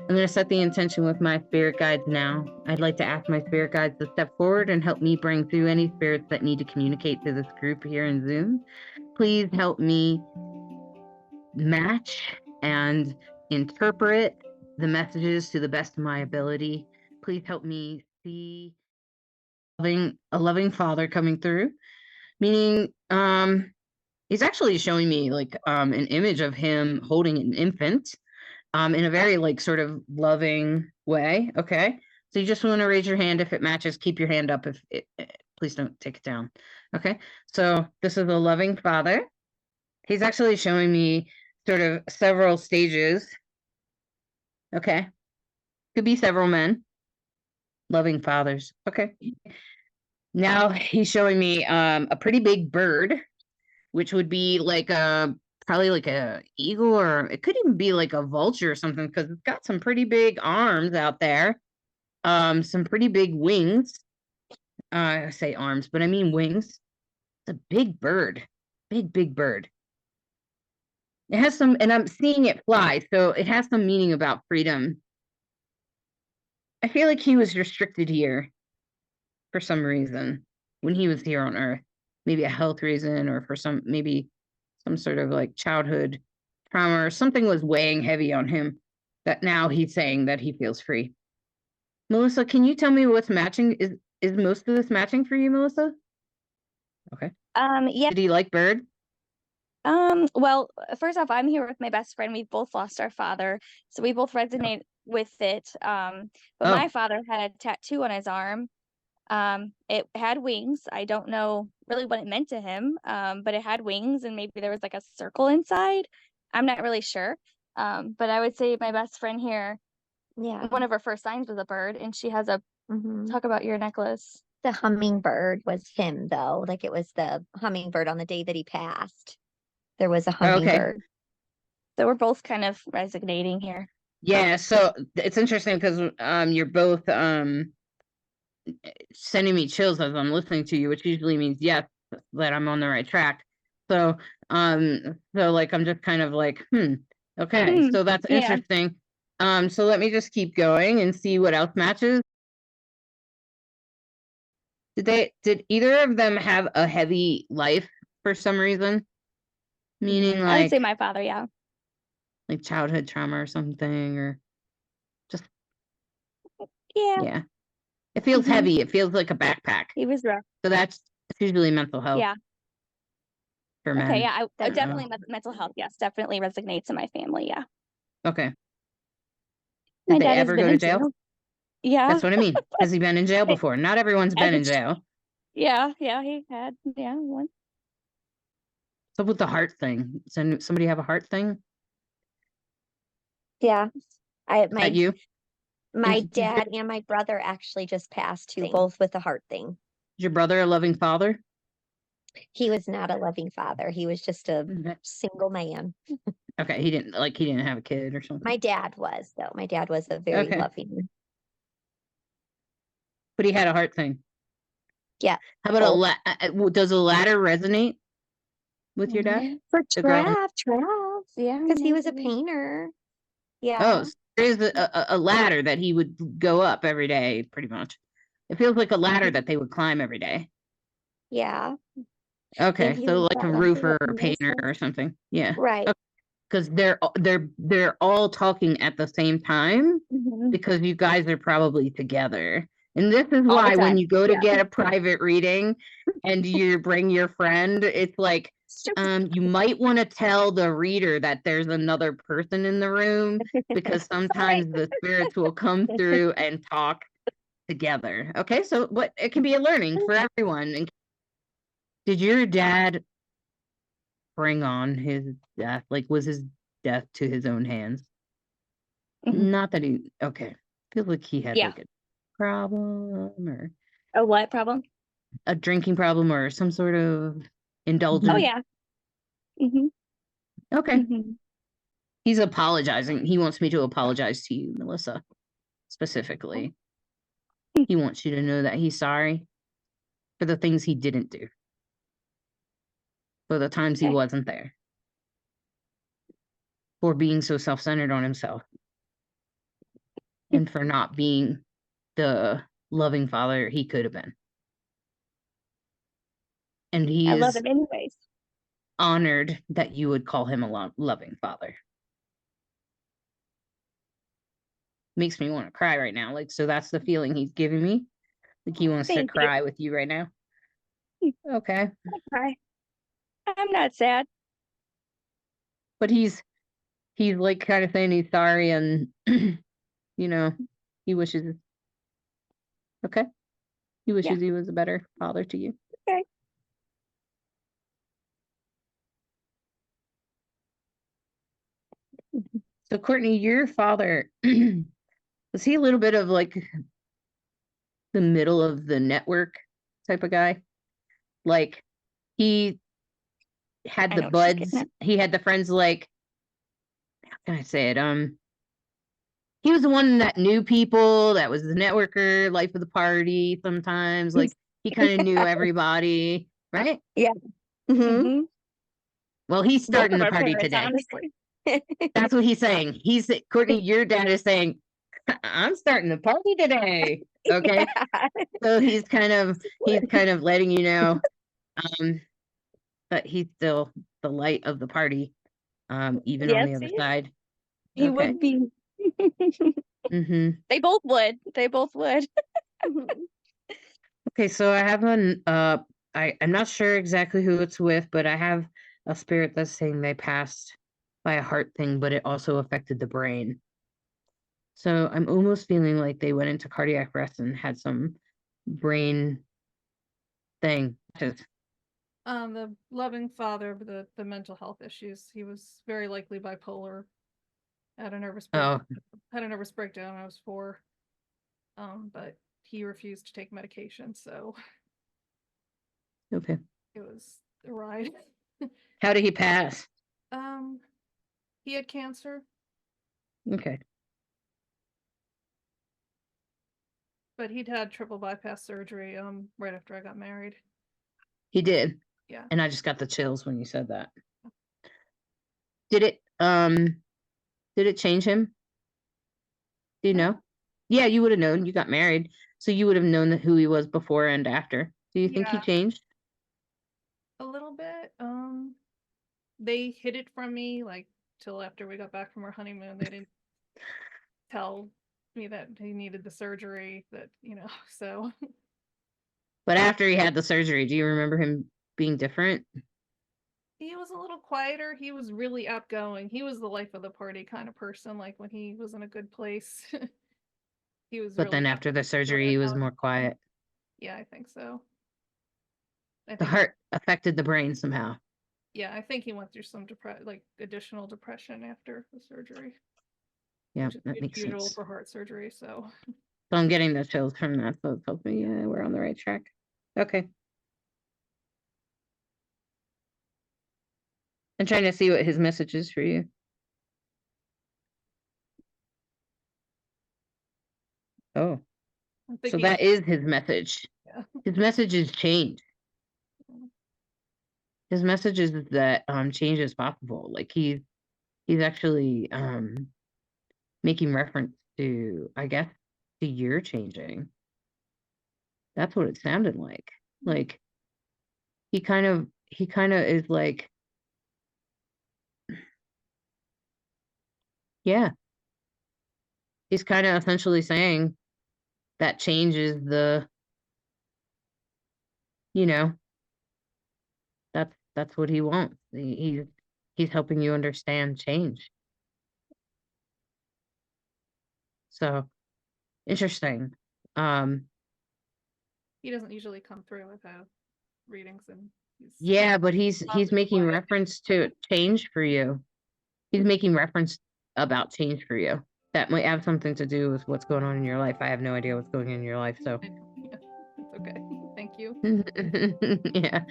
I'm going to set the intention with my spirit guides now. I'd like to ask my spirit guides to step forward and help me bring through any spirits that need to communicate to this group here in Zoom. Please help me match and interpret the messages to the best of my ability. Please help me see a loving father coming through, meaning he's actually showing me like an image of him holding an infant in a very like sort of loving way. Okay, so you just want to raise your hand if it matches. Keep your hand up if please don't take it down. Okay, so this is a loving father. He's actually showing me sort of several stages. Okay, could be several men, loving fathers. Okay, now he's showing me a pretty big bird, which would be like a probably like a eagle, or it could even be like a vulture or something, because it's got some pretty big arms out there, some pretty big wings. I say arms, but I mean wings. It's a big bird, big bird. It has some, and I'm seeing it fly, so it has some meaning about freedom. I feel like he was restricted here for some reason when he was here on Earth, maybe a health reason, or for maybe some sort of like childhood trauma, or something was weighing heavy on him that now he's saying that he feels free. Melissa, can you tell me what's matching? Is most of this matching for you, Melissa? Okay. Yeah. Did he like bird? Well, first off, I'm here with my best friend. We've both lost our father, so we both resonate with it. But my father had a tattoo on his arm. It had wings. I don't know really what it meant to him, but it had wings, and maybe there was like a circle inside. I'm not really sure. But I would say my best friend here, one of her first signs was a bird, and she has a talk about your necklace. The hummingbird was him, though. Like it was the hummingbird on the day that he passed. There was a hummingbird. Okay. So we're both kind of resonating here. Yeah, so it's interesting because you're both sending me chills as I'm listening to you, which usually means yes, that I'm on the right track. So like I'm just kind of like, okay, so that's interesting. So let me just keep going and see what else matches. Did either of them have a heavy life for some reason? Meaning like, I would say my father, yeah. Like childhood trauma or something, or just yeah. It feels heavy. It feels like a backpack. He was rough. So that's usually mental health. Yeah. For men. Okay, yeah, I definitely mental health. Yes, definitely resonates in my family. Yeah. Okay. Did they ever go to jail? Yeah. That's what I mean. Has he been in jail before? Not everyone's been in jail. Yeah, he had. Yeah, one. So with the heart thing, does somebody have a heart thing? Yeah, you? My dad and my brother actually just passed too, both with the heart thing. Is your brother a loving father? He was not a loving father. He was just a single man. Okay, he didn't have a kid or something. My dad was, though. My dad was a very loving. But he had a heart thing. Yeah. How about does a ladder resonate with your dad? For Trav, yeah, because he was a painter. Yeah. Oh, so there's a ladder that he would go up every day, pretty much. It feels like a ladder that they would climb every day. Yeah. Okay, so like a roofer or painter or something. Yeah. Right. Because they're all talking at the same time, because you guys are probably together. And this is why when you go to get a private reading and you bring your friend, it's like, you might want to tell the reader that there's another person in the room, because sometimes the spirits will come through and talk together. Okay, so but it can be a learning for everyone. And did your dad bring on his death? Like, was his death to his own hands? Not that he. Okay, feels like he had like a problem, or a what problem? A drinking problem or some sort of indulgence. Oh yeah. Okay. He's apologizing. He wants me to apologize to you, Melissa, specifically. He wants you to know that he's sorry for the things he didn't do, for the times he wasn't there, for being so self-centered on himself. and for not being the loving father he could have been. And he I love is him anyways. honored that you would call him a loving father. Makes me want to cry right now. Like, so that's the feeling he's giving me. Like he wants to Thank you. cry with you right now. Okay. Hi. I'm not sad. But he's like kind of saying he's sorry and you know, he wishes okay. He wishes he was a better father to you. Okay. So Courtney, your father, was he a little bit of like the middle of the network type of guy? Like he had I the know what she's buds, getting at. he had the friends like, how can I say it? He was the one that knew people, that was the networker, life of the party sometimes. Like he kind of knew everybody, right? Yeah. Mhm. Mhm. Well, he's Both starting of the our party parents, today. honestly. That's what he's saying. Courtney, your dad is saying, I'm starting the party today. Okay. Yeah. So he's kind of letting you know that he's still the light of the party, even on Yes, the other side. he Okay. would be. Mm-hmm. They both would. They both would. Okay, so I have I'm not sure exactly who it's with, but I have a spirit that's saying they passed by a heart thing, but it also affected the brain. So I'm almost feeling like they went into cardiac arrest and had some brain thing. The loving father, the mental health issues. He was very likely bipolar. Had a nervous breakdown. Had a nervous breakdown when I was 4. But he refused to take medication, so Okay. it was a ride. How did he pass? He had cancer, Okay. but he'd had triple bypass surgery right after I got married. He did. Yeah. And I just got the chills when you said that. Did it change him? Do you know? Yeah, you would have known. You got married, so you would have known who he was before and after. Do you think he Yeah. changed? A little bit. They hid it from me like till after we got back from our honeymoon. They didn't tell me that he needed the surgery, that, so. But after he had the surgery, do you remember him being different? He was a little quieter. He was really outgoing. He was the life of the party kind of person. Like when he was in a good place, he was. But then after the surgery, he was more quiet. Yeah, I think so. The heart affected the brain somehow. Yeah, I think he went through some additional depression after the surgery. Yeah, that makes usual sense. for heart surgery. So I'm getting the chills from that, so it tells me we're on the right track. Okay. I'm trying to see what his message is for you. Oh, so that is his message. Yeah. His message is change. His message is that change is possible. Like he's actually making reference to, I guess, to your changing. That's what it sounded like. Like he kind of is like, yeah. He's kind of essentially saying that change is that's what he wants. He's helping you understand change. So interesting. He doesn't usually come through without readings, and yeah, but he's making reference to change for you. He's making reference about change for you. That might have something to do with what's going on in your life. I have no idea what's going on in your life, so yeah, it's okay. Thank you. yeah.